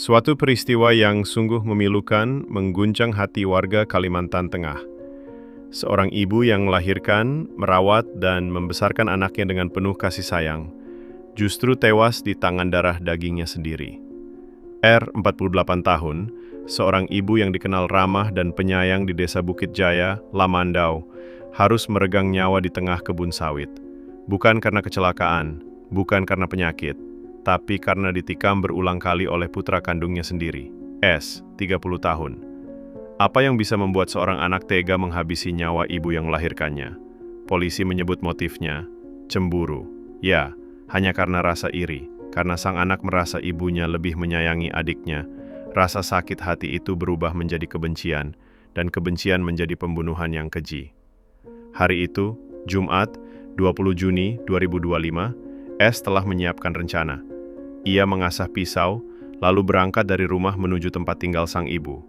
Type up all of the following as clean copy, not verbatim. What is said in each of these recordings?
Suatu peristiwa yang sungguh memilukan mengguncang hati warga Kalimantan Tengah. Seorang ibu yang melahirkan, merawat, dan membesarkan anaknya dengan penuh kasih sayang, justru tewas di tangan darah dagingnya sendiri. R, 48 tahun, seorang ibu yang dikenal ramah dan penyayang di desa Bukit Jaya, Lamandau, harus meregang nyawa di tengah kebun sawit. Bukan karena kecelakaan, bukan karena penyakit, tapi karena ditikam berulang kali oleh putra kandungnya sendiri, S, 30 tahun. Apa yang bisa membuat seorang anak tega menghabisi nyawa ibu yang melahirkannya? Polisi menyebut motifnya cemburu. Ya, hanya karena rasa iri, karena sang anak merasa ibunya lebih menyayangi adiknya. Rasa sakit hati itu berubah menjadi kebencian, dan kebencian menjadi pembunuhan yang keji. Hari itu, Jumat, 20 Juni 2025, S telah menyiapkan rencana. Ia mengasah pisau, lalu berangkat dari rumah menuju tempat tinggal sang ibu.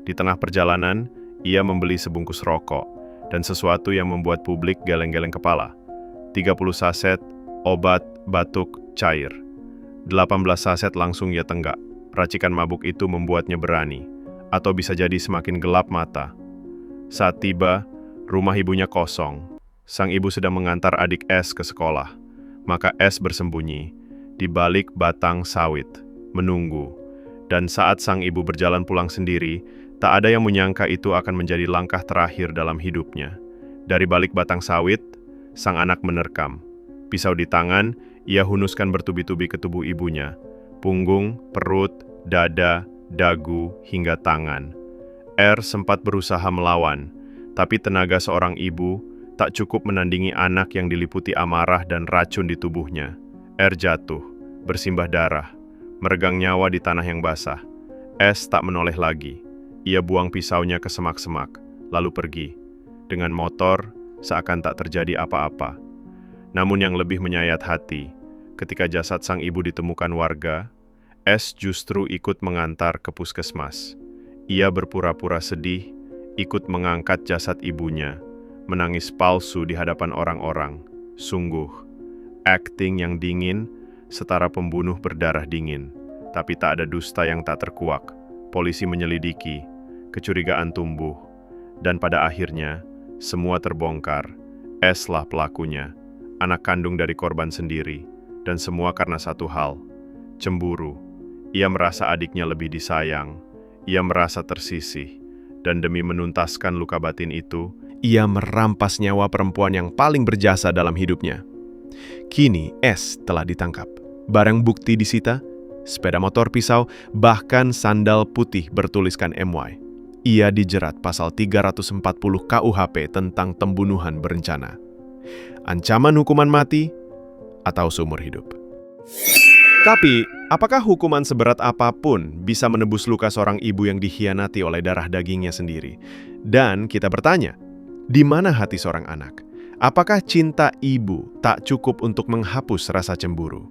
Di tengah perjalanan, ia membeli sebungkus rokok dan sesuatu yang membuat publik geleng-geleng kepala. 30 saset obat batuk cair. 18 saset langsung ia tenggak. Racikan mabuk itu membuatnya berani, atau bisa jadi semakin gelap mata. Saat tiba, rumah ibunya kosong. Sang ibu sedang mengantar adik S ke sekolah. Maka S bersembunyi di balik batang sawit, menunggu. Dan saat sang ibu berjalan pulang sendiri, tak ada yang menyangka itu akan menjadi langkah terakhir dalam hidupnya. Dari balik batang sawit, sang anak menerkam. Pisau di tangan, ia hunuskan bertubi-tubi ke tubuh ibunya. Punggung, perut, dada, dagu, hingga tangan. R sempat berusaha melawan, tapi tenaga seorang ibu tak cukup menandingi anak yang diliputi amarah dan racun di tubuhnya. R jatuh, bersimbah darah, meregang nyawa di tanah yang basah. S tak menoleh lagi. Ia buang pisaunya ke semak-semak, lalu pergi. Dengan motor, seakan tak terjadi apa-apa. Namun yang lebih menyayat hati, ketika jasad sang ibu ditemukan warga, S justru ikut mengantar ke puskesmas. Ia berpura-pura sedih, ikut mengangkat jasad ibunya, menangis palsu di hadapan orang-orang. Sungguh, akting yang dingin, setara pembunuh berdarah dingin. Tapi tak ada dusta yang tak terkuak. Polisi menyelidiki, kecurigaan tumbuh, dan pada akhirnya, semua terbongkar. S lah pelakunya, anak kandung dari korban sendiri, dan semua karena satu hal, cemburu. Ia merasa adiknya lebih disayang, ia merasa tersisih, dan demi menuntaskan luka batin itu, ia merampas nyawa perempuan yang paling berjasa dalam hidupnya. Kini S telah ditangkap. Barang bukti disita, sepeda motor, pisau, bahkan sandal putih bertuliskan MY. Ia dijerat pasal 340 KUHP tentang pembunuhan berencana. Ancaman hukuman mati atau seumur hidup. Tapi, apakah hukuman seberat apapun bisa menebus luka seorang ibu yang dikhianati oleh darah dagingnya sendiri? Dan kita bertanya, di mana hati seorang anak? Apakah cinta ibu tak cukup untuk menghapus rasa cemburu?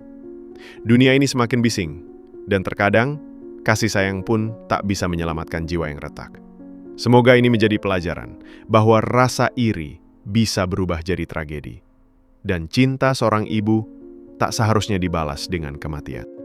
Dunia ini semakin bising, dan terkadang kasih sayang pun tak bisa menyelamatkan jiwa yang retak. Semoga ini menjadi pelajaran bahwa rasa iri bisa berubah jadi tragedi. Dan cinta seorang ibu tak seharusnya dibalas dengan kematian.